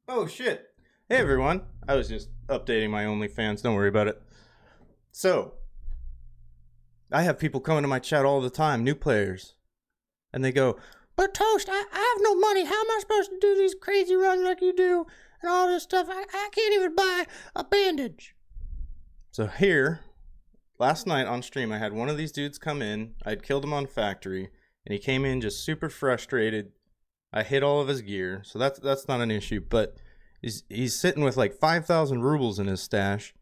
Oh shit. Hey everyone. I was just updating my OnlyFans, don't worry about it. So, I have people coming to my chat all the time, new players. And they go, "But Toast, I have no money. How am I supposed to do these crazy runs like you do? And all this stuff. I can't even buy a bandage." So here, last night on stream, I had one of these dudes come in. I'd killed him on factory. And he came in just super frustrated. I hit all of his gear, so that's not an issue. But he's sitting with like 5,000 rubles in his stash,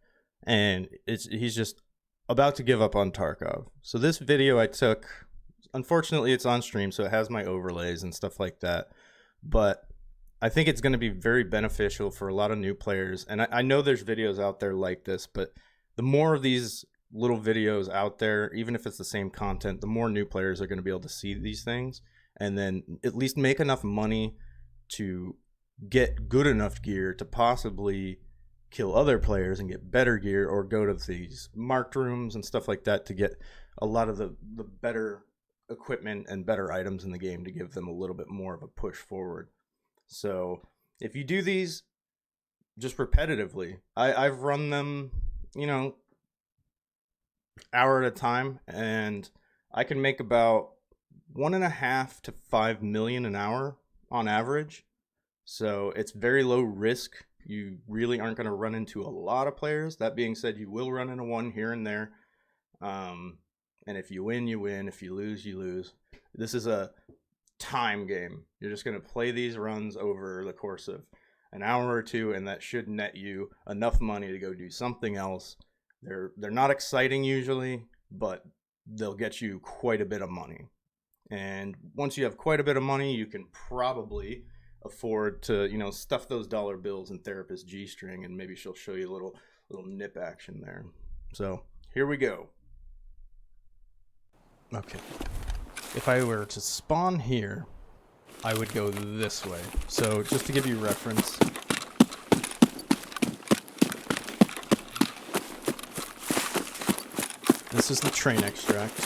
and he's just about to give up on Tarkov. So this video I took, unfortunately, it's on stream, so it has my overlays and stuff like that. But I think it's going to be very beneficial for a lot of new players. And I know there's videos out there like this, but the more of these little videos out there, even if it's the same content, the more new players are going to be able to see these things and then at least make enough money to get good enough gear to possibly kill other players and get better gear, or go to these marked rooms and stuff like that to get a lot of the better equipment and better items in the game to give them a little bit more of a push forward. So if you do these just repetitively, I've run them, hour at a time, and I can make about 1.5 to 5 million an hour on average. So it's very low risk. You really aren't going to run into a lot of players. That being said, you will run into one here and there. And if you win, you win. If you lose, you lose. This is a time game. You're just going to play these runs over the course of an hour or two, and that should net you enough money to go do something else. They're not exciting usually, but they'll get you quite a bit of money. And once you have quite a bit of money, you can probably afford to, stuff those dollar bills in therapist G-string, and maybe she'll show you a little nip action there. So here we go. Okay. If I were to spawn here, I would go this way. So just to give you reference, this is the train extract.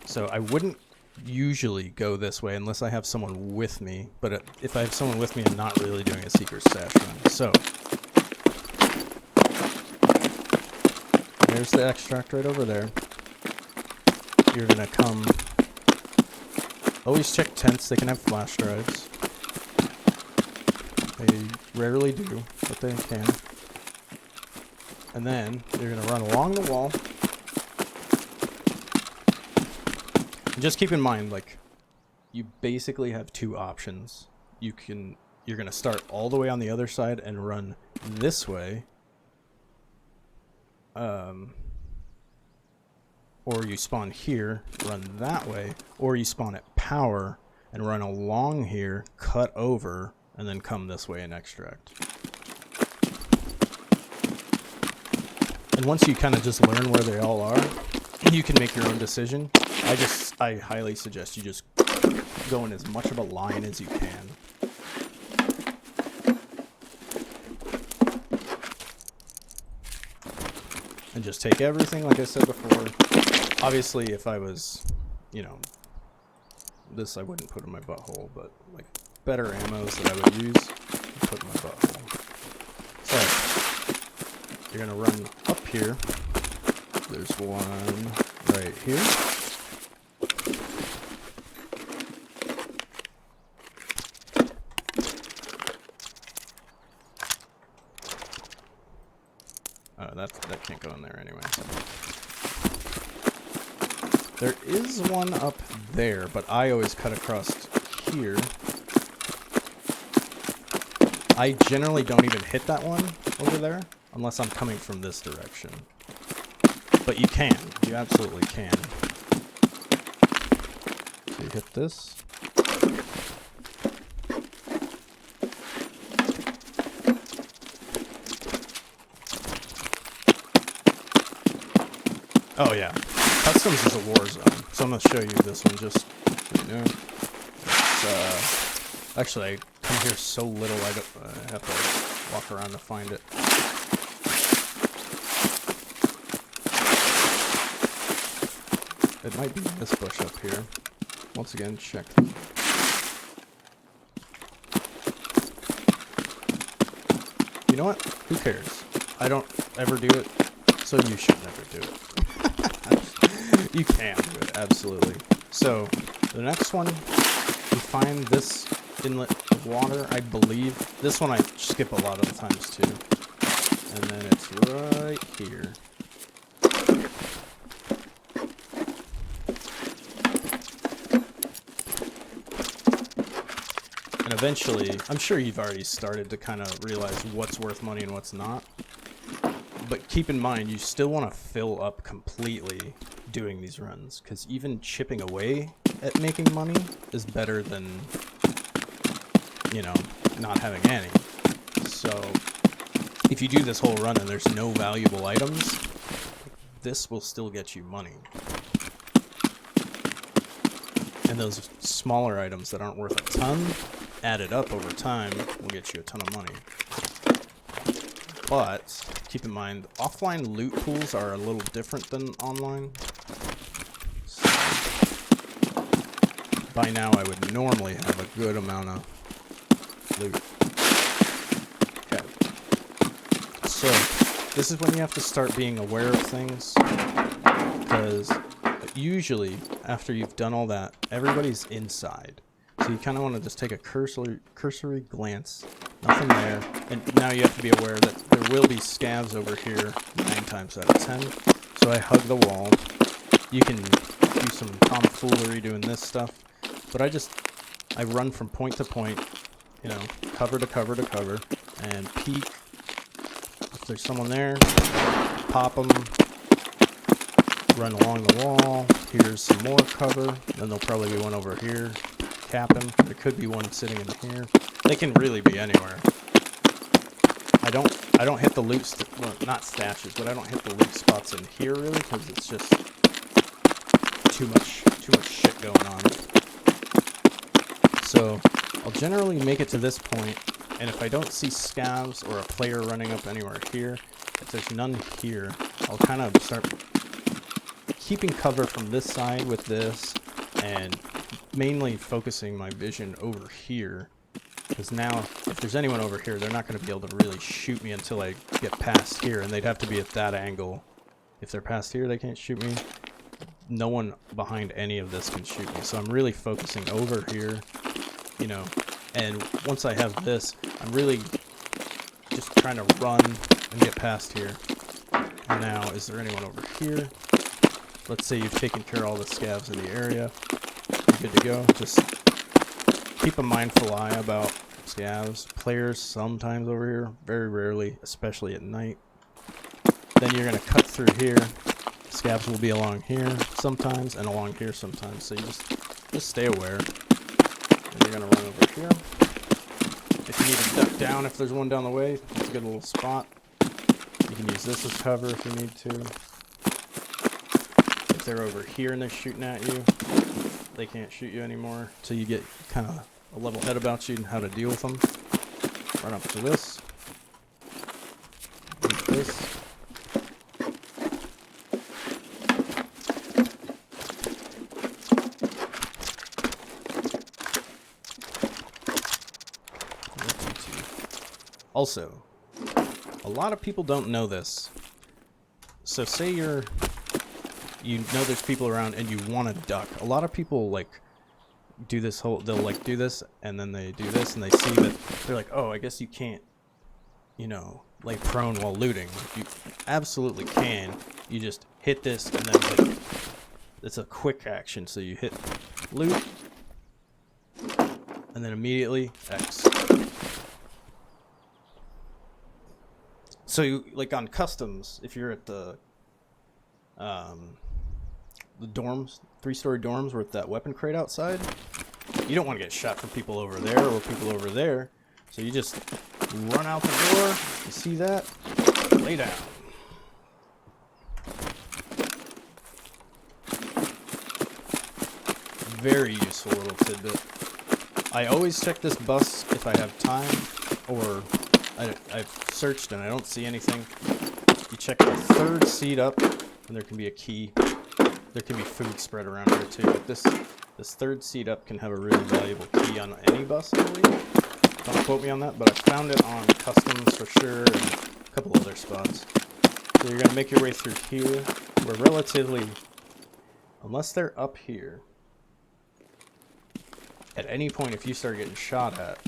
So I wouldn't usually go this way unless I have someone with me. But if I have someone with me, I'm not really doing a secret stash run. So there's the extract right over there. You're going to come... Always check tents. They can have flash drives. They rarely do, but they can. And then you're going to run along the wall. And just keep in mind, you basically have two options. You're going to start all the way on the other side and run this way. Or you spawn here, run that way. Or you spawn at power and run along here, cut over, and then come this way and extract. And once you kind of just learn where they all are, you can make your own decision. I highly suggest you just go in as much of a line as you can. And just take everything, like I said before. Obviously, if I was, this I wouldn't put in my butthole, but better ammos that I would use, I'd put in my butthole. So, you're gonna run up here. There's one right here. That can't go in there anyway. There is one up there, but I always cut across here. I generally don't even hit that one over there unless I'm coming from this direction. But you can. You absolutely can. So you hit this. Oh yeah, Customs is a war zone, so I'm going to show you this one just, actually I come here so little I have to walk around to find it. It might be this bush up here. Once again, check. you know what? Who cares? I don't ever do it, so you should never do it. You can do it, absolutely. So, the next one, you find this inlet of water, I believe. This one I skip a lot of the times too. And then it's right here. And eventually, I'm sure you've already started to kind of realize what's worth money and what's not. But keep in mind, you still want to fill up completely doing these runs, because even chipping away at making money is better than, you know, not having any. So if you do this whole run and there's no valuable items, this will still get you money. And those smaller items that aren't worth a ton, added up over time, will get you a ton of money. But keep in mind, offline loot pools are a little different than online. So, by now I would normally have a good amount of loot. Okay. So, this is when you have to start being aware of things, because usually, after you've done all that, everybody's inside. So you kind of want to just take a cursory glance. Nothing there. And now you have to be aware that there will be scavs over here 9 times out of 10. So I hug the wall. You can do some tomfoolery doing this stuff. But I run from point to point, you know, cover to cover to cover, and peek. If there's someone there, pop them. Run along the wall. Here's some more cover. Then there'll probably be one over here. Cap him. There could be one sitting in here. They can really be anywhere. I don't hit the loot, well, not stashes, but I don't hit the loot spots in here really, because it's just too much shit going on. So I'll generally make it to this point, and if I don't see scavs or a player running up anywhere here, if there's none here, I'll kind of start keeping cover from this side with this, and mainly focusing my vision over here, because now if there's anyone over here, they're not going to be able to really shoot me until I get past here, and they'd have to be at that angle. If they're past here, they can't shoot me. No one behind any of this can shoot me, so I'm really focusing over here, you know, and once I have this, I'm really just trying to run and get past here. And now, is there anyone over here? Let's say you've taken care of all the scavs in the area. You're good to go. Just keep a mindful eye about scavs. Players sometimes over here, very rarely, especially at night. Then you're going to cut through here. Scavs will be along here sometimes and along here sometimes. So you just stay aware. And you're going to run over here. If you need to duck down, if there's one down the way, it's a good little spot. You can use this as cover if you need to. If they're over here and they're shooting at you, they can't shoot you anymore. So you get kind of a level head about you and how to deal with them. Run up to this. Use this. Also, a lot of people don't know this. So say you know there's people around and you want to duck. A lot of people like do this they'll like do this and then they do this and they see that they're like, oh, I guess you can't, you know, lay prone while looting. You absolutely can. You just hit this and then hit. It's a quick action. So you hit loot and then immediately X. So you, like on customs, if you're at the dorms, 3-story dorms with that weapon crate outside, you don't want to get shot from people over there or people over there. So you just run out the door. You see that? Lay down. Very useful little tidbit. I always check this bus if I have time, or I've searched and I don't see anything. You check the 3rd seat up, and there can be a key. There can be food spread around here too. But this 3rd seat up can have a really valuable key on any bus, I believe. Don't quote me on that, but I found it on customs for sure and a couple other spots. So you're going to make your way through here. We're relatively, unless they're up here, at any point if you start getting shot at,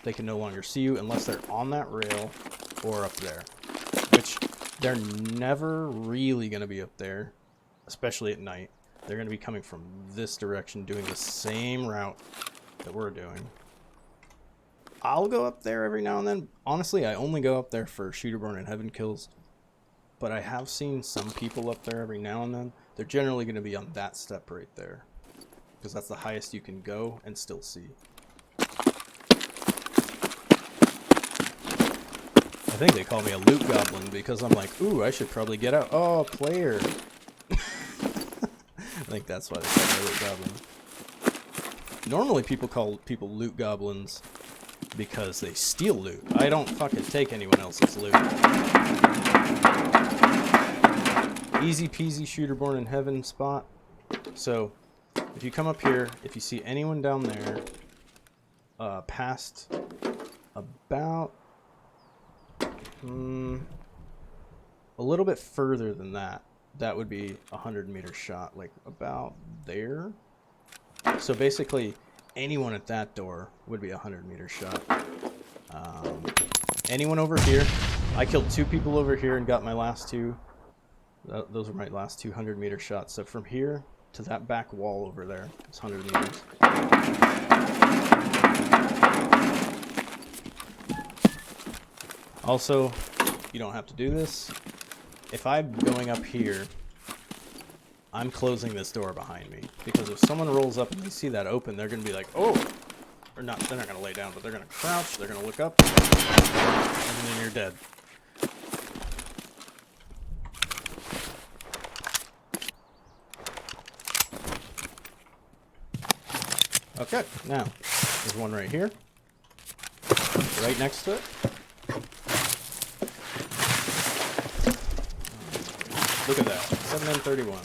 they can no longer see you unless they're on that rail or up there. Which, they're never really going to be up there, especially at night. They're going to be coming from this direction, doing the same route that we're doing. I'll go up there every now and then. Honestly, I only go up there for shooter-born and heaven kills. But I have seen some people up there every now and then. They're generally going to be on that step right there, because that's the highest you can go and still see. I think they call me a loot goblin because I'm like, ooh, I should probably get out. Oh, player. I think that's why they call me a loot goblin. Normally people call people loot goblins because they steal loot. I don't fucking take anyone else's loot. Easy peasy shooter born in heaven spot. So if you come up here, if you see anyone down there past about a little bit further than that, that would be a 100-meter shot, like about there. So basically anyone at that door would be a 100-meter shot. Anyone over here, I killed 2 people over here and got my last 2. Those are my last 200-meter shots. So from here to that back wall over there, it's 100 meters. Also, you don't have to do this. If I'm going up here, I'm closing this door behind me. Because if someone rolls up and they see that open, they're going to be like, oh! Or not, they're not going to lay down, but they're going to crouch, they're going to look up, and then you're dead. Okay, now, there's one right here. Right next to it. Look at that, 7N31.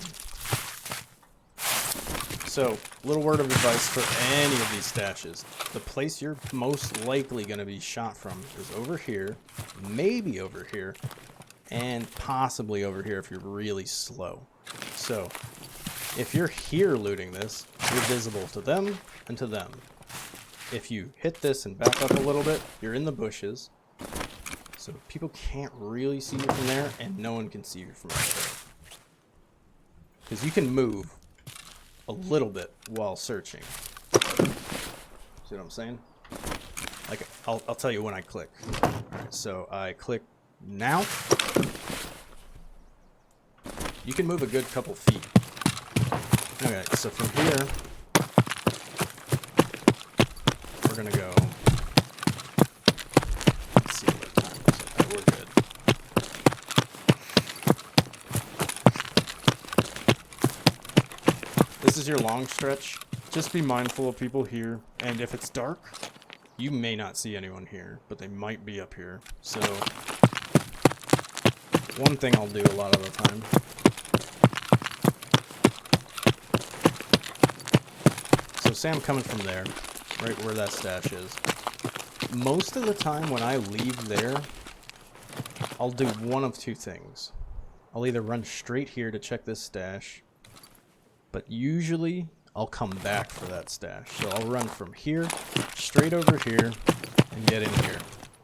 So, little word of advice for any of these stashes. The place you're most likely going to be shot from is over here, maybe over here, and possibly over here if you're really slow. So, if you're here looting this, you're visible to them and to them. If you hit this and back up a little bit, you're in the bushes. So people can't really see you from there, and no one can see you from right there. Because you can move a little bit while searching. See what I'm saying? Like, I'll tell you when I click. Alright, so I click now. You can move a good couple feet. Okay, so from here, we're gonna go. Let's see what time is it. Oh, we're good. This is your long stretch. Just be mindful of people here, and if it's dark, you may not see anyone here, but they might be up here. So, one thing I'll do a lot of the time. So say I'm coming from there, right where that stash is. Most of the time when I leave there, I'll do one of 2 things. I'll either run straight here to check this stash, but usually I'll come back for that stash. So I'll run from here, straight over here, and get in here.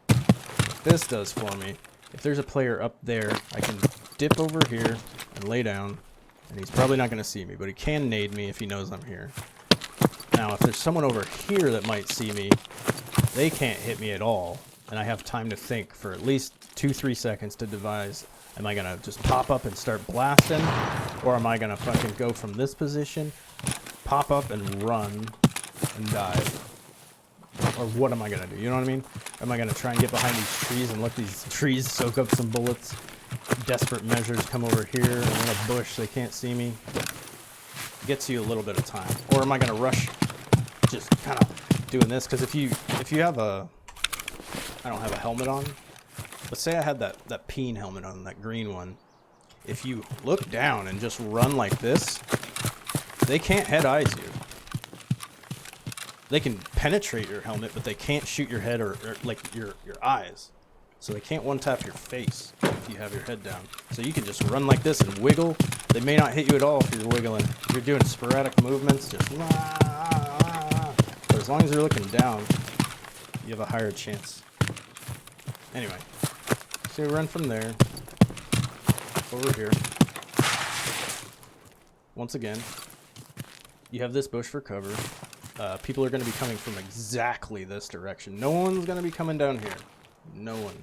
What this does for me, if there's a player up there, I can dip over here and lay down, and he's probably not going to see me, but he can nade me if he knows I'm here. Now, if there's someone over here that might see me, they can't hit me at all, and I have time to think for at least 2-3 seconds to devise, am I gonna just pop up and start blasting, or am I gonna fucking go from this position, pop up and run and dive? Or what am I gonna do, you know what I mean? Am I gonna try and get behind these trees and let these trees soak up some bullets? Desperate measures come over here, and in a bush, they can't see me. Gets you a little bit of time. Or am I gonna rush just kind of doing this? Because if you have a, I don't have a helmet on. Let's say I had that peen helmet on, that green one. If you look down and just run like this, they can't head eyes you. they can penetrate your helmet, but they can't shoot your head or like your eyes. So they can't one-tap your face if you have your head down. So you can just run like this and wiggle. They may not hit you at all if you're wiggling. If you're doing sporadic movements, just but as long as you're looking down, you have a higher chance. Anyway, so you run from there over here. Once again, you have this bush for cover. People are going to be coming from exactly this direction. No one's going to be coming down here. No one.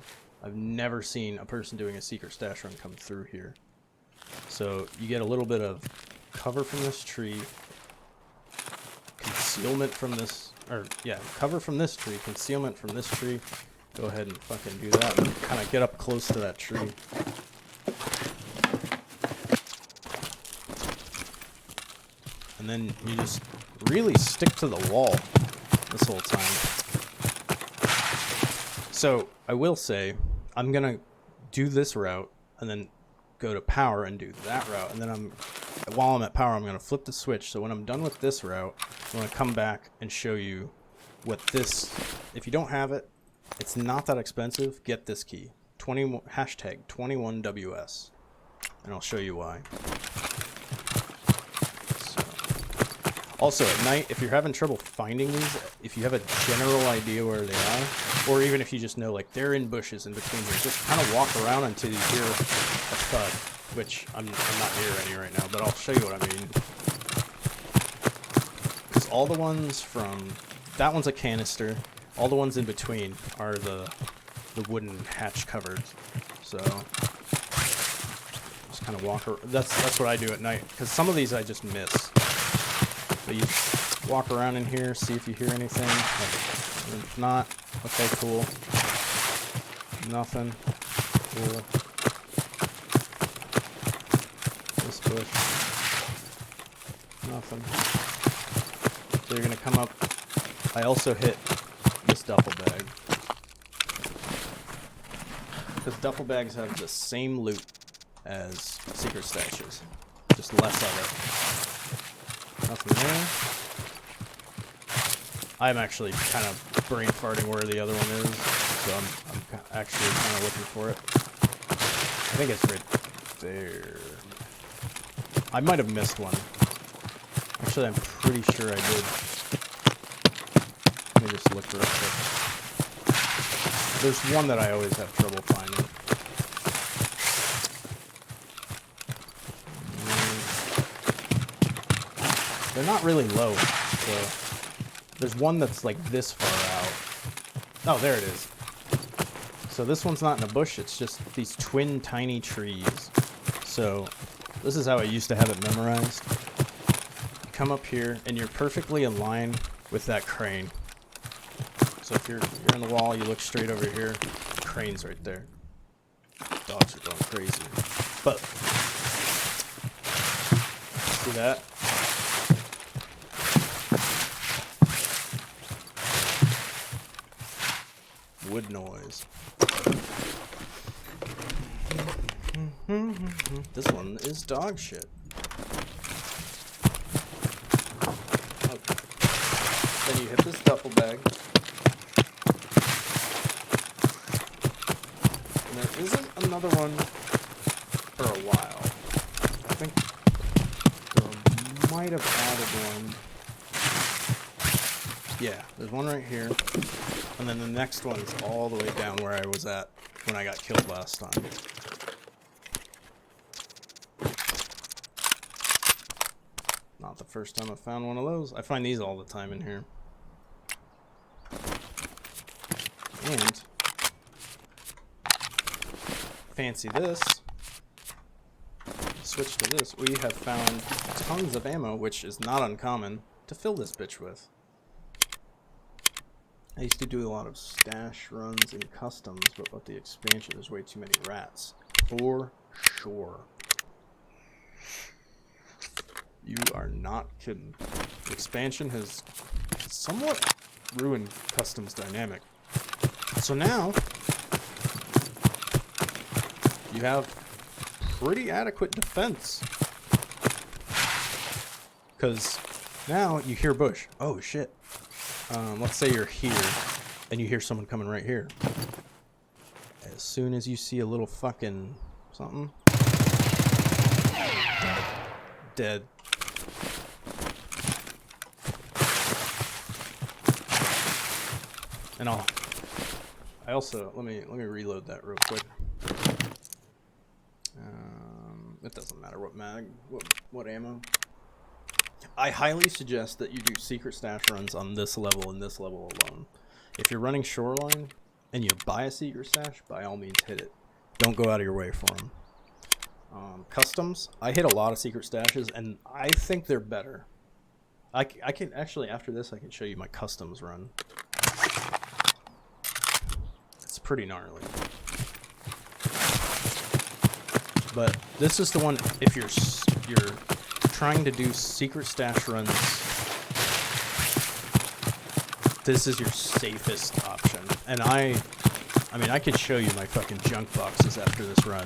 I've never seen a person doing a secret stash run come through here. So you get a little bit of cover from this tree, concealment from this, or yeah, cover from this tree, concealment from this tree. Go ahead and fucking do that. Kind of get up close to that tree. And then you just really stick to the wall this whole time. So I will say, I'm going to do this route and then go to power and do that route. And then while I'm at power, I'm going to flip the switch. So when I'm done with this route, I'm going to come back and show you what this, if you don't have it, it's not that expensive. Get this key, hashtag 21WS, and I'll show you why. Also, at night, if you're having trouble finding these, if you have a general idea where they are, or even if you just know, like, they're in bushes in between here, just kind of walk around until you hear a thud, which I'm not near any right now, but I'll show you what I mean. Because all the ones from... That one's a canister. All the ones in between are the wooden hatch covered. So, just kind of walk around. That's what I do at night, because some of these I just miss. But you walk around in here, see if you hear anything. If not, okay, cool. Nothing. Cool. This bush. Nothing. So you're gonna come up. I also hit this duffel bag. Because duffel bags have the same loot as secret stashes. Just less of it. Nothing there. I'm actually kind of brain farting where the other one is, so I'm actually kind of looking for it. I think it's right there. I might have missed one. Actually, I'm pretty sure I did. Let me just look real quick. There's one that I always have trouble finding. They're not really low, so there's one that's like this far out. Oh, there it is. So this one's not in a bush, it's just these twin tiny trees. So this is how I used to have it memorized. You come up here and you're perfectly in line with that crane. So if you're in the wall, you look straight over here, the crane's right there. Dogs are going crazy. But see that? Wood noise. This one is dog shit. Okay. Then you hit this duffel bag. And there isn't another one for a while. I think there might have added one. Yeah, there's one right here. And then the next one's all the way down where I was at when I got killed last time. Not the first time I found one of those. I find these all the time in here. And fancy this. Switch to this. We have found tons of ammo, which is not uncommon, to fill this bitch with. I used to do a lot of stash runs in customs, but with the expansion, there's way too many rats. For sure. You are not kidding. The expansion has somewhat ruined customs dynamic. So now, you have pretty adequate defense. Because now you hear bush. Oh shit. let's say you're here and you hear someone coming right here. As soon as you see a little fucking something, dead. And I also let me reload that real quick. It doesn't matter what mag, what ammo. I highly suggest that you do secret stash runs on this level and this level alone. If you're running shoreline and you buy a secret stash, by all means hit it. Don't go out of your way for them. Customs, I hit a lot of secret stashes and I think they're better. I can actually, after this, I can show you my customs run. It's pretty gnarly. But this is the one, if you're trying to do secret stash runs, this is your safest option. And I mean, I could show you my fucking junk boxes after this run.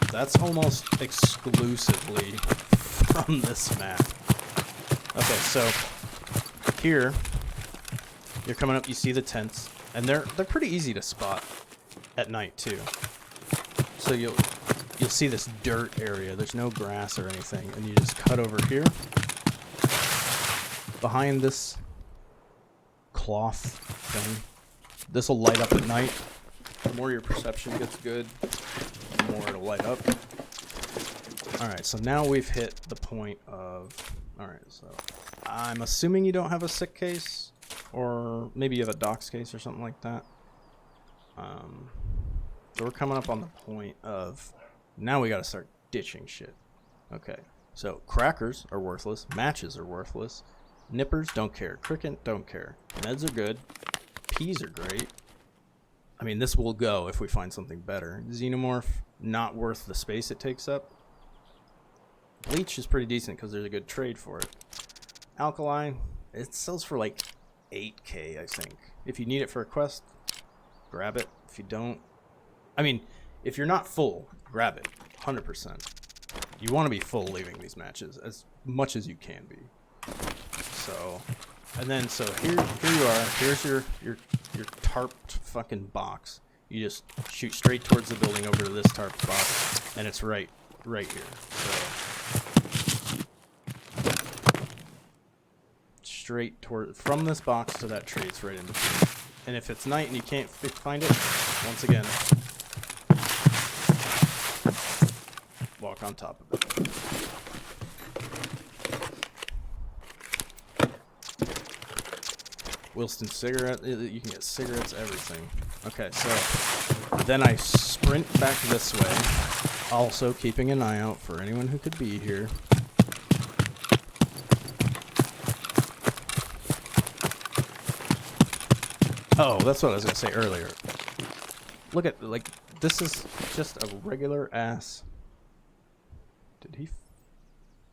That's almost exclusively from this map. Okay, so here, you're coming up, you see the tents, and they're pretty easy to spot at night too. So you'll see this dirt area. There's no grass or anything, and you just cut over here behind this cloth thing. This will light up at night. The more your perception gets good, the more it'll light up. Alright, so now we've hit the point of... Alright, so I'm assuming you don't have a sick case, or maybe you have a docs case or something like that. So we're coming up on the point of... Now we gotta start ditching shit. Okay, so crackers are worthless, matches are worthless, nippers don't care, cricket don't care, meds are good, peas are great. I mean, this will go if we find something better. Xenomorph, not worth the space it takes up. Bleach is pretty decent because there's a good trade for it. Alkali, it sells for like 8k, I think. If you need it for a quest, grab it. If you don't, I mean, if you're not full, grab it, 100%. You want to be full leaving these matches as much as you can be. So, and then so here you are. Here's your tarped fucking box. You just shoot straight towards the building over to this tarped box, and it's right here. So straight toward from this box to that tree, it's right in between. And if it's night and you can't find it, once again, walk on top of it. Wilston cigarette, you can get cigarettes, everything. Okay, so then I sprint back this way, also keeping an eye out for anyone who could be here. Oh, that's what I was gonna say earlier. Look at, like, this is just a regular ass. Did he?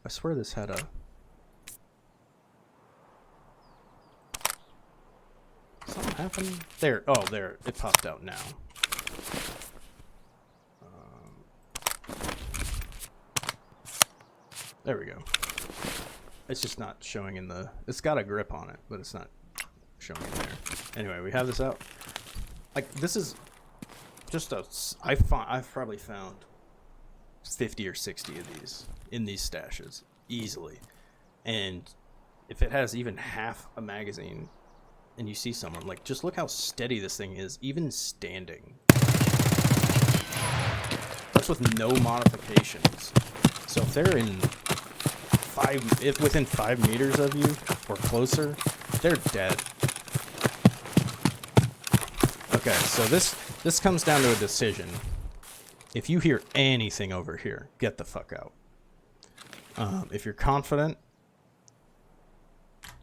I swear this had a. Something happened there. Oh, there it popped out now. There we go. It's just not showing in the. It's got a grip on it, but it's not showing in there. Anyway, we have this out. Like, this is just a. I've probably found 50 or 60 of these in these stashes easily, and if it has even half a magazine and you see someone, like, just look how steady this thing is, even standing. That's with no modifications. So if they're within 5 meters of you or closer, they're dead. Okay, so this comes down to a decision. If you hear anything over here, get the fuck out. If you're confident,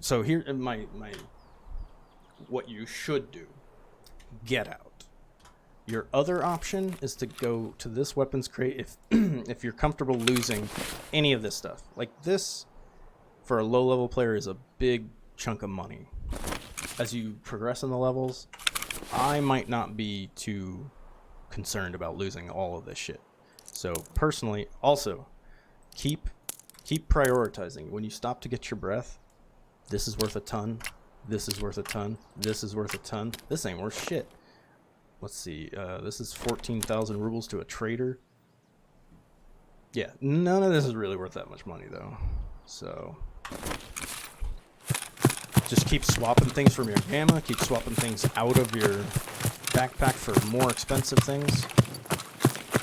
so here what you should do, get out. Your other option is to go to this weapons crate if if you're comfortable losing any of this stuff. Like, this for a low level player is a big chunk of money. As you progress in the levels, I might not be too concerned about losing all of this shit. So personally, also keep prioritizing. When you stop to get your breath, this is worth a ton. This is worth a ton. This is worth a ton. This ain't worth shit. Let's see. This is 14,000 rubles to a trader. Yeah, none of this is really worth that much money, though. So just keep swapping things from your gamma. Keep swapping things out of your backpack for more expensive things.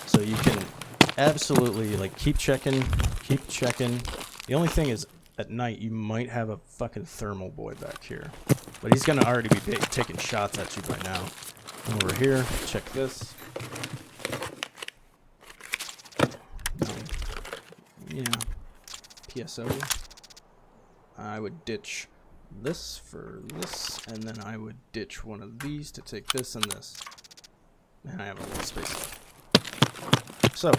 So you can absolutely, like, keep checking. Keep checking. The only thing is, at night, you might have a fucking thermal boy back here. But he's going to already be taking shots at you by now. Over here, check this. Yeah. PSO. I would ditch this for this, and then I would ditch one of these to take this and this. And I have a little space left. So,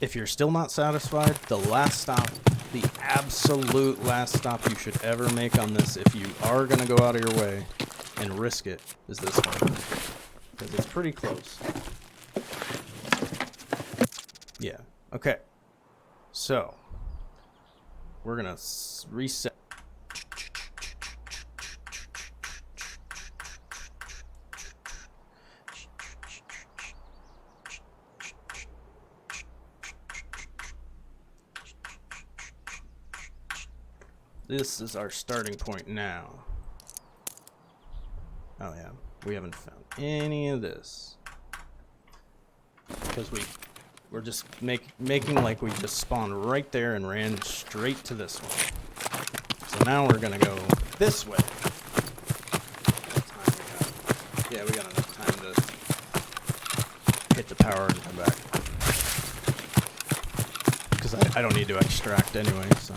if you're still not satisfied, the last stop, the absolute last stop you should ever make on this, if you are going to go out of your way and risk it, is this one. Because it's pretty close. Yeah. Okay. So, we're going to reset. This is our starting point now. Oh yeah, we haven't found any of this. Because we're just making like we just spawned right there and ran straight to this one. So now we're gonna go this way. Yeah, we got enough time to hit the power and come back. Because I don't need to extract anyway, so.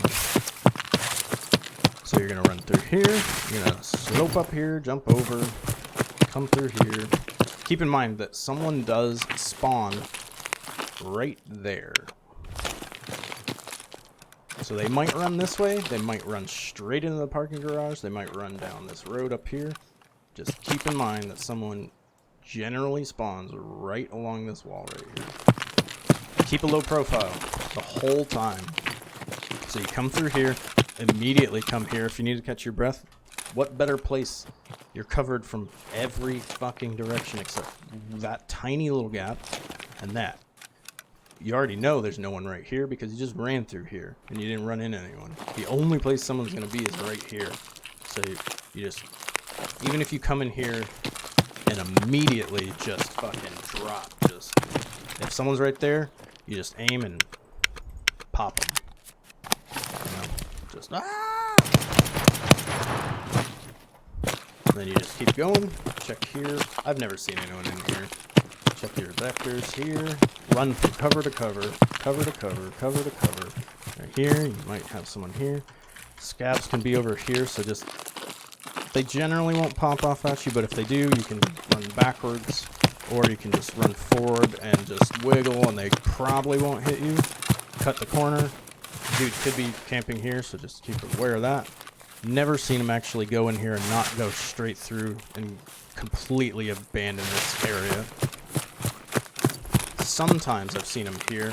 So you're gonna run through here, you're gonna slope up here, jump over, come through here. Keep in mind that someone does spawn right there. So they might run this way, they might run straight into the parking garage, they might run down this road up here. Just keep in mind that someone generally spawns right along this wall right here. Keep a low profile the whole time. So you come through here, immediately come here if you need to catch your breath. What better place? You're covered from every fucking direction except that tiny little gap and that. You already know there's no one right here because you just ran through here and you didn't run into anyone. The only place someone's going to be is right here. So you just, even if you come in here and immediately just fucking drop, just, if someone's right there, you just aim and pop them. You know, just, And then you just keep going, check here. I've never seen anyone in here. Check your vectors here. Run from cover to cover, cover to cover, cover to cover. Right here, you might have someone here. Scabs can be over here, so just, they generally won't pop off at you, but if they do, you can run backwards, or you can just run forward and just wiggle, and they probably won't hit you. Cut the corner. Dude could be camping here, so just keep aware of that. Never seen him actually go in here and not go straight through and completely abandon this area. Sometimes I've seen him here,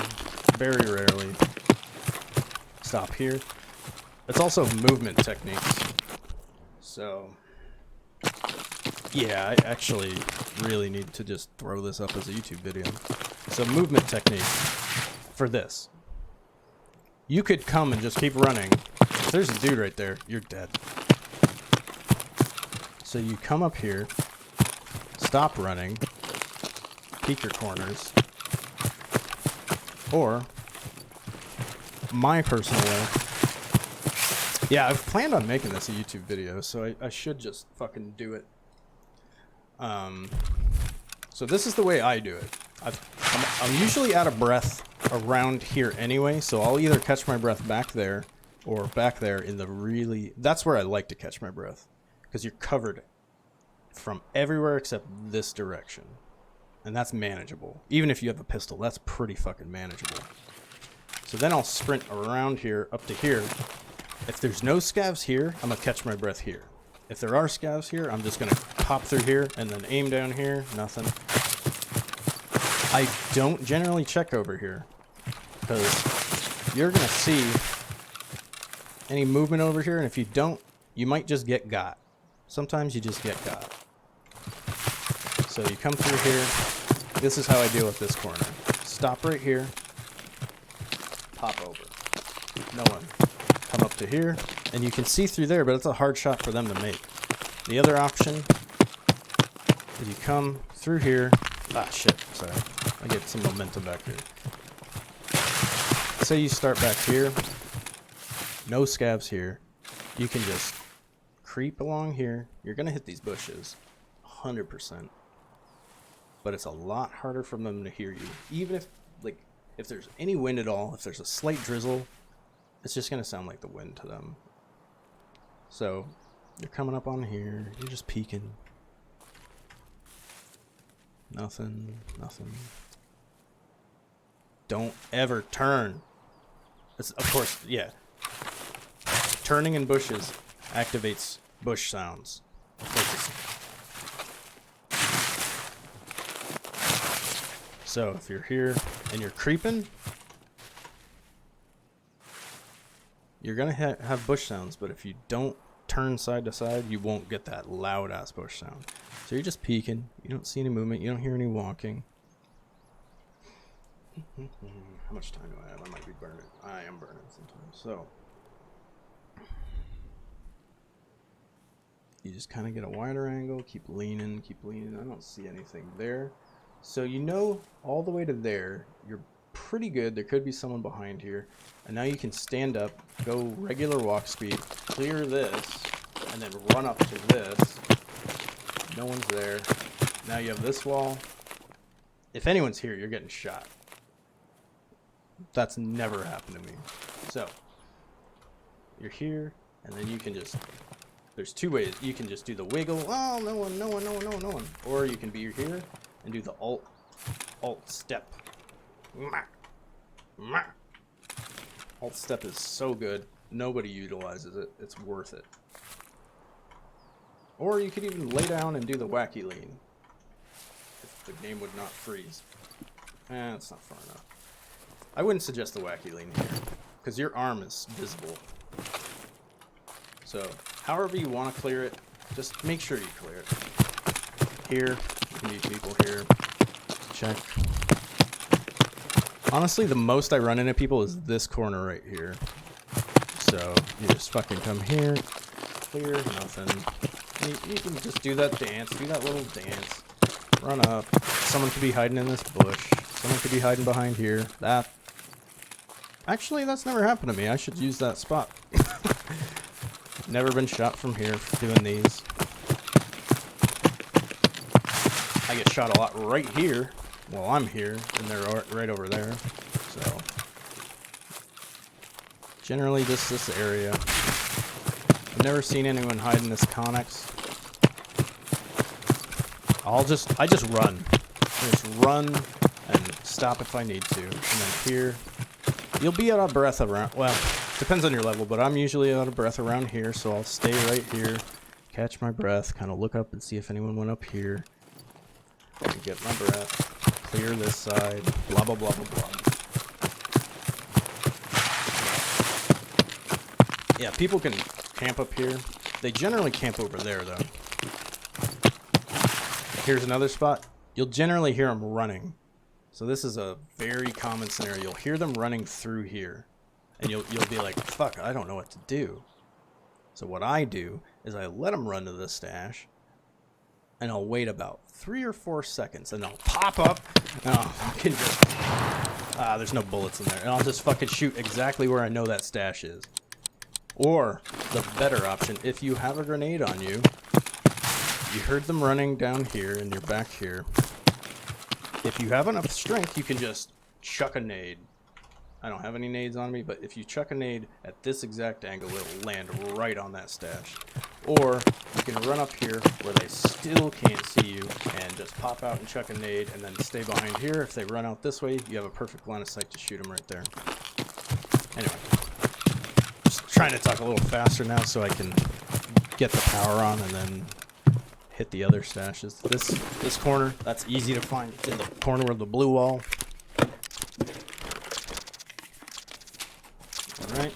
very rarely. Stop here. It's also movement techniques. So, yeah, I actually really need to just throw this up as a YouTube video. So, movement techniques for this. You could come and just keep running. If there's a dude right there, you're dead. So you come up here, stop running, peek your corners, or my personal way. Yeah, I've planned on making this a YouTube video, so I should just fucking do it. So this is the way I do it. I'm usually out of breath around here anyway, so I'll either catch my breath back there or back there in the really... That's where I like to catch my breath, because you're covered from everywhere except this direction. And that's manageable. Even if you have a pistol, that's pretty fucking manageable. So then I'll sprint around here up to here. If there's no scavs here, I'm going to catch my breath here. If there are scavs here, I'm just going to pop through here and then aim down here. Nothing. I don't generally check over here, because you're going to see any movement over here, and if you don't, you might just get got. Sometimes you just get got. So you come through here. This is how I deal with this corner. Stop right here. Pop over. No one. Come up to here, and you can see through there, but it's a hard shot for them to make. The other option is you come through here. Ah, shit. Sorry. I get some momentum back here. Say you start back here. No scabs here. You can just creep along here. You're going to hit these bushes. 100%. But it's a lot harder for them to hear you. Even if, like, if there's any wind at all, if there's a slight drizzle, it's just going to sound like the wind to them. So, you're coming up on here. You're just peeking. Nothing. Nothing. Don't ever turn. It's, of course, yeah. Turning in bushes activates bush sounds. So, if you're here and you're creeping, you're going to have bush sounds, but if you don't turn side to side, you won't get that loud-ass bush sound. So you're just peeking. You don't see any movement. You don't hear any walking. How much time do I have? I might be burning. I am burning sometimes. So you just kind of get a wider angle. Keep leaning. Keep leaning. I don't see anything there. So you know all the way to there. You're pretty good. There could be someone behind here. And now you can stand up, go regular walk speed, clear this, and then run up to this. No one's there. Now you have this wall. If anyone's here, you're getting shot. That's never happened to me. So, you're here, and then you can just, there's two ways. You can just do the wiggle. Oh, no one, no one, no one, no one, no one. Or you can be here and do the alt step. Alt step is so good. Nobody utilizes it. It's worth it. Or you could even lay down and do the wacky lean. If the game would not freeze. It's not far enough. I wouldn't suggest the wacky lean here, because your arm is visible. So, however you want to clear it, just make sure you clear it. Here, you can meet people here. Check. Honestly, the most I run into people is this corner right here. So, you just fucking come here, clear, nothing. You can just do that dance, do that little dance. Run up. Someone could be hiding in this bush. Someone could be hiding behind here. That. Actually, that's never happened to me. I should use that spot. Never been shot from here for doing these. I get shot a lot right here while I'm here, and they're right over there. So, generally just this area. I've never seen anyone hide in this Connex. I just run. I just run and stop if I need to. And then here, you'll be out of breath around, well, depends on your level, but I'm usually out of breath around here, so I'll stay right here, catch my breath, kind of look up and see if anyone went up here. And get my breath, clear this side, blah, blah, blah, blah, blah. Yeah, people can camp up here. They generally camp over there, though. Here's another spot. You'll generally hear them running. So this is a very common scenario. You'll hear them running through here. And you'll be like, fuck, I don't know what to do. So what I do is I let them run to the stash. And I'll wait about 3 or 4 seconds. And I'll pop up. And I'll fucking just... there's no bullets in there. And I'll just fucking shoot exactly where I know that stash is. Or, the better option, if you have a grenade on you, you heard them running down here and you're back here. If you have enough strength, you can just chuck a nade. I don't have any nades on me, but if you chuck a nade at this exact angle, it'll land right on that stash. Or you can run up here where they still can't see you and just pop out and chuck a nade and then stay behind here. If they run out this way, you have a perfect line of sight to shoot them right there. Anyway, just trying to talk a little faster now so I can get the power on and then hit the other stashes. This corner, that's easy to find. It's in the corner of the blue wall. Alright.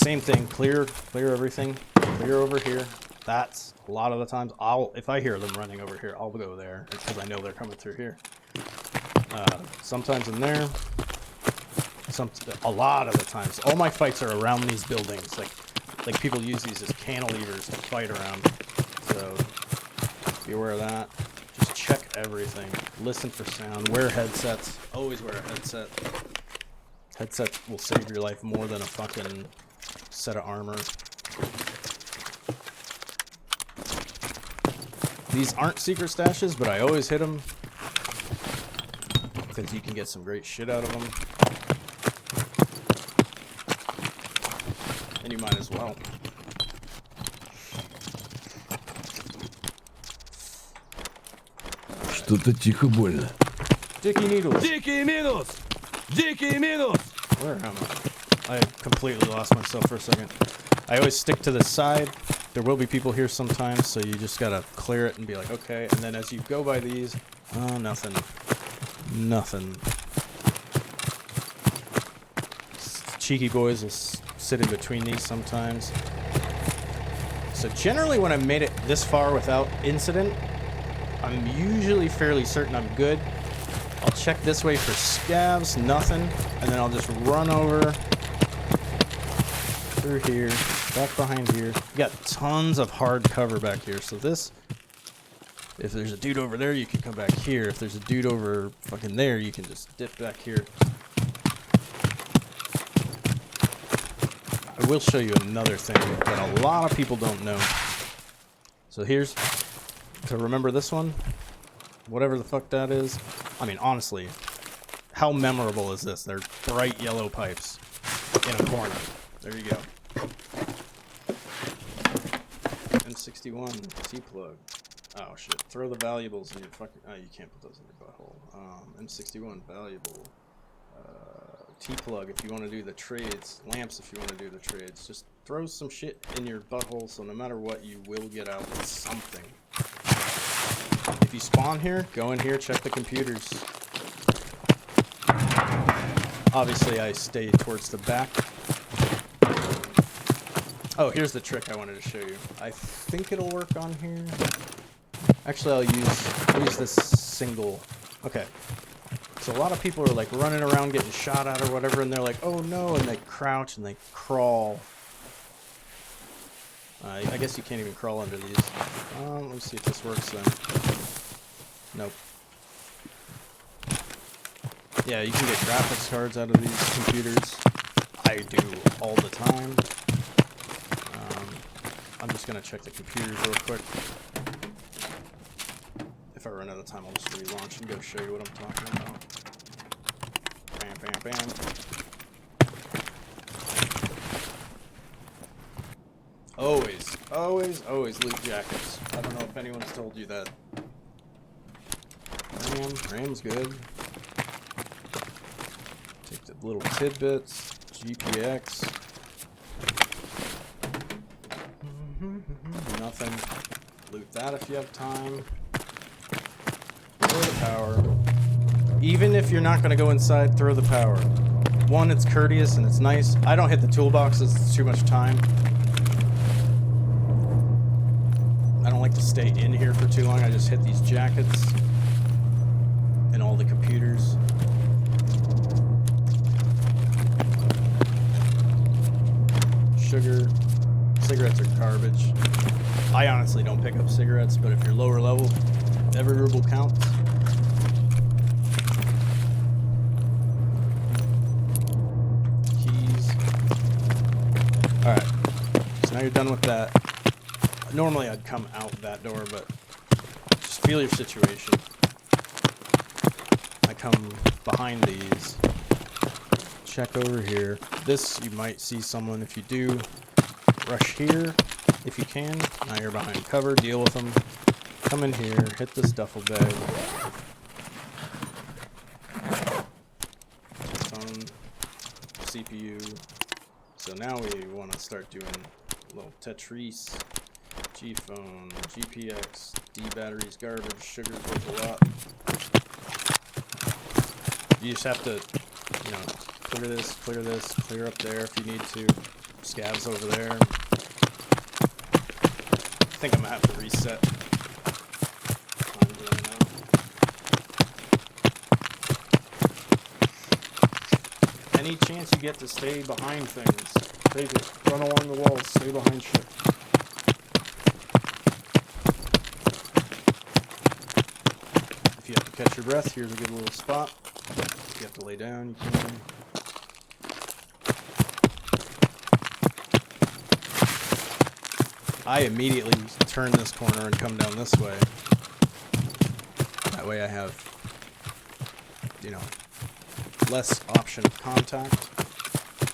same thing. Clear everything. Clear over here. That's a lot of the times. If I hear them running over here, I'll go there because I know they're coming through here. Sometimes in there. A lot of the times. All my fights are around these buildings. Like people use these as cantilevers to fight around. So be aware of that. Just check everything. Listen for sound. Wear headsets. Always wear a headset. Headset will save your life more than a fucking set of armor. These aren't secret stashes, but I always hit them because you can get some great shit out of them. And you might as well. Что-то тихо больно. Dicky needles. Дикий минус! Дикий минус! Where am I? I completely lost myself for a second. I always stick to the side. There will be people here sometimes, so you just gotta clear it and be like, okay. And then as you go by these, oh, nothing. Nothing. Cheeky boys will sit in between these sometimes. So generally when I've made it this far without incident, I'm usually fairly certain I'm good. I'll check this way for scavs, nothing, and then I'll just run over through here, back behind here. You got tons of hard cover back here, so this, if there's a dude over there, you can come back here. If there's a dude over fucking there, you can just dip back here. I will show you another thing that a lot of people don't know. So here's, to remember this one, whatever the fuck that is. I mean, honestly, how memorable is this? They're bright yellow pipes in a corner. There you go. M61 T-plug. Oh shit! Throw the valuables in your fucking. Oh, you can't put those in your butthole. M61 valuable. T-plug if you want to do the trades. Lamps if you want to do the trades. Just throw some shit in your butthole, so no matter what, you will get out with something. If you spawn here, go in here, check the computers. Obviously, I stay towards the back. Oh, here's the trick I wanted to show you. I think it'll work on here. Actually, I'll use this single. Okay. So a lot of people are like running around getting shot at or whatever, and they're like, oh no, and they crouch and they crawl. I guess you can't even crawl under these. Let me see if this works then. Nope. Yeah, you can get graphics cards out of these computers. I do all the time. I'm just gonna check the computers real quick. If I run out of time, I'll just relaunch and go show you what I'm talking about. Bam, bam, bam. Always loot jackets. I don't know if anyone's told you that. Ram's good. Take the little tidbits. GPX. Nothing. Loot that if you have time. Throw the power. Even if you're not going to go inside, throw the power. One, it's courteous and it's nice. I don't hit the toolboxes, it's too much time. I don't like to stay in here for too long. I just hit these jackets and all the computers. Sugar. Cigarettes are garbage. I honestly don't pick up cigarettes, but if you're lower level, every ruble counts. Keys. Alright. So now you're done with that. Normally I'd come out that door, but just feel your situation. I come behind these. Check over here. This, you might see someone. If you do, rush here if you can. Now you're behind cover. Deal with them. Come in here. Hit this duffel bag. Phone. CPU. So now we want to start doing a little Tetris. G-phone. GPX. D batteries. Garbage. Sugar's worth a lot. You just have to, you know, clear this, clear up there if you need to. scavs over there. I think I'm gonna have to reset. Time's running out. Any chance you get to stay behind things, take it. Run along the walls, stay behind shit. If you have to catch your breath, here's a good little spot. If you have to lay down, you can. I immediately turn this corner and come down this way. That way I have, you know, less option of contact.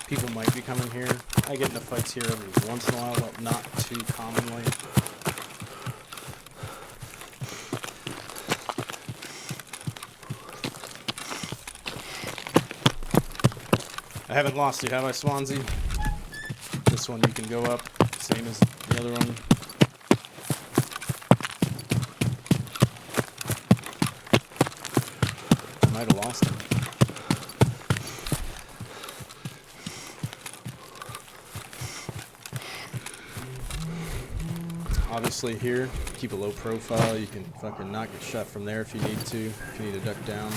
People might be coming here. I get into fights here every once in a while, but not too commonly. I haven't lost you, have I, Swansea? This one you can go up, same as the other one. I might have lost him. Obviously here, keep a low profile. You can fucking not get shot from there if you need to. If you need to duck down.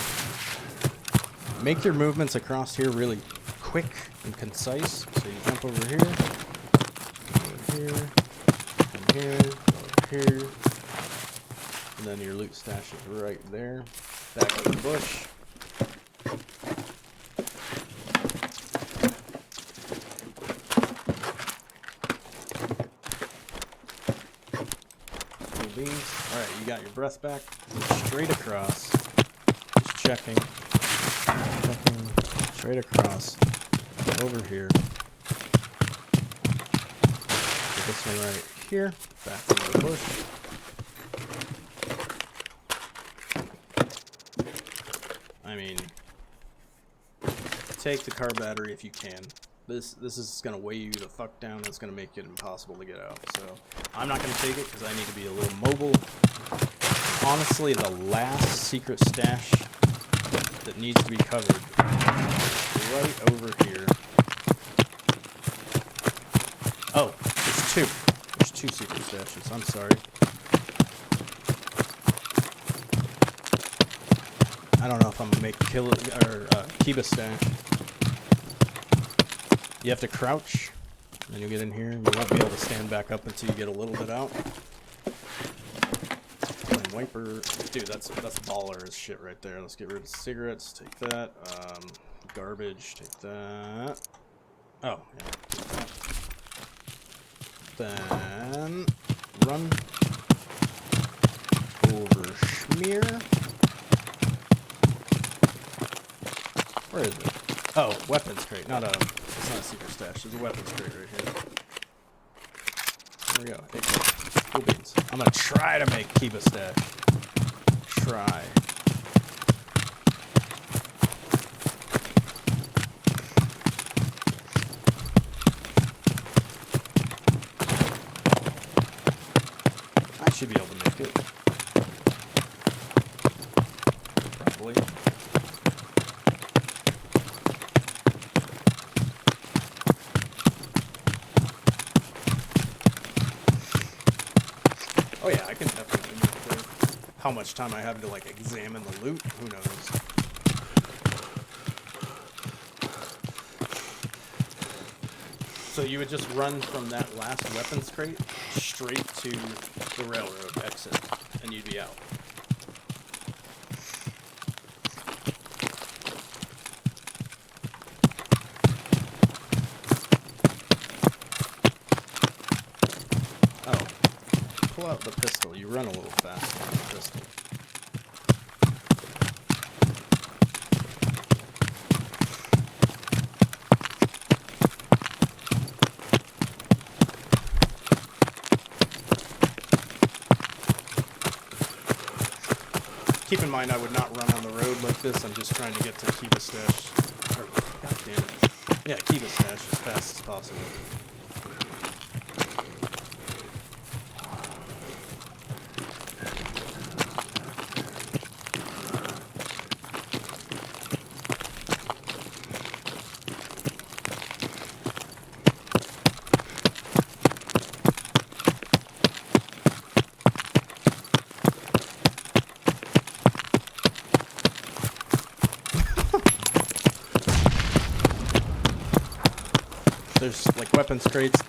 Make your movements across here really quick and concise. So you jump over here, come here, over here, and then your loot stash is right there. Back of the bush. Beans. Alright, you got your breath back. Straight across. Just checking. Straight across. Over here. Put this one right here. Back into the bush. I mean, take the car battery if you can. This is gonna weigh you the fuck down. It's gonna make it impossible to get out. So I'm not gonna take it because I need to be a little mobile. Honestly, the last secret stash that needs to be covered is right over here. Oh, there's two. There's two secret stashes. I'm sorry. I don't know if I'm gonna make Kiba stash. You have to crouch, and you'll get in here. You won't be able to stand back up until you get a little bit out. And wiper, dude, that's baller as shit right there. Let's get rid of cigarettes. Take that. Garbage. Take that. Oh, yeah. Take that. Then run over Schmear. Where is it? Oh, weapons crate, not a. It's not a secret stash. There's a weapons crate right here. There we go. Hey, cool beans. I'm gonna try to make Kiba stash. Try. I should be able to make it. Probably. Oh yeah, I can definitely make it. How much time I have to like examine the loot, who knows. So you would just run from that last weapons crate straight to the railroad exit, and you'd be out. Pull out the pistol. You run a little faster with the pistol. Keep in mind, I would not run on the road like this. I'm just trying to get to Kiba stash. God damn it. Yeah, Kiba stash as fast as possible. there's like weapons crates,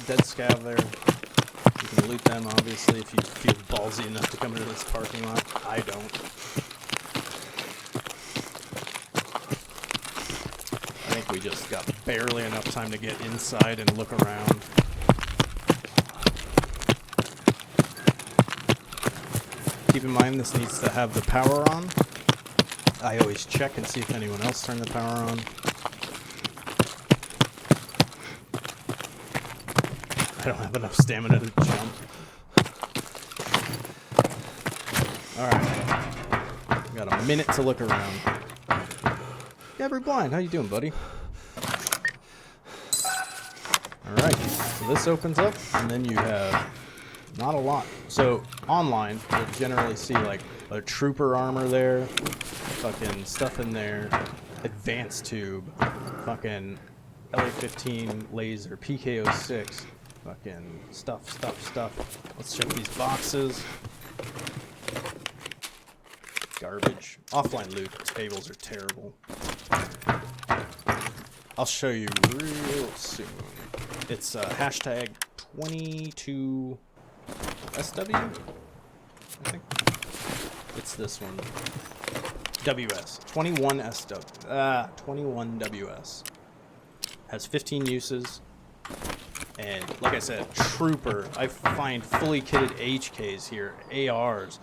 dead scav there. You can loot them, obviously, if you feel ballsy enough to come into this parking lot. I don't. I think we just got barely enough time to get inside and look around. Keep in mind this needs to have the power on. I always check and see if anyone else turned the power on. I don't have enough stamina to jump. Alright. Got a minute to look around. Gabby Blind, how you doing, buddy? Alright, so this opens up, and then you have not a lot. So, online, you'll generally see, like, a trooper armor there, fucking stuff in there, advanced tube, fucking LA-15 laser, PK-06, fucking stuff. Let's check these boxes. Garbage. Offline loot tables are terrible. I'll show you real soon. It's hashtag 22SW, I think. It's this one. WS. 21SW. 21WS. Has 15 uses. And like I said, trooper. I find fully kitted HKs here, ARs,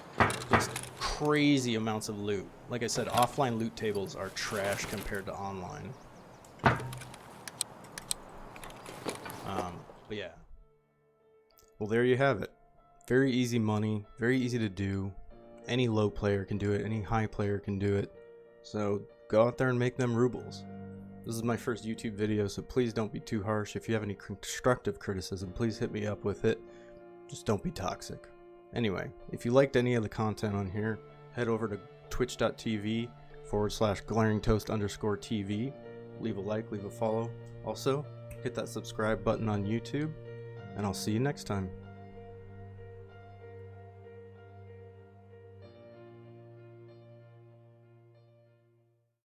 just crazy amounts of loot. Like I said, offline loot tables are trash compared to online. But yeah. Well, there you have it. Very easy money, very easy to do. Any low player can do it, any high player can do it. So go out there and make them rubles. This is my first YouTube video, so please don't be too harsh. If you have any constructive criticism, please hit me up with it. Just don't be toxic. Anyway, if you liked any of the content on here, head over to twitch.tv/glaringtoast_TV. Leave a like, leave a follow. Also, hit that subscribe button on YouTube, and I'll see you next time.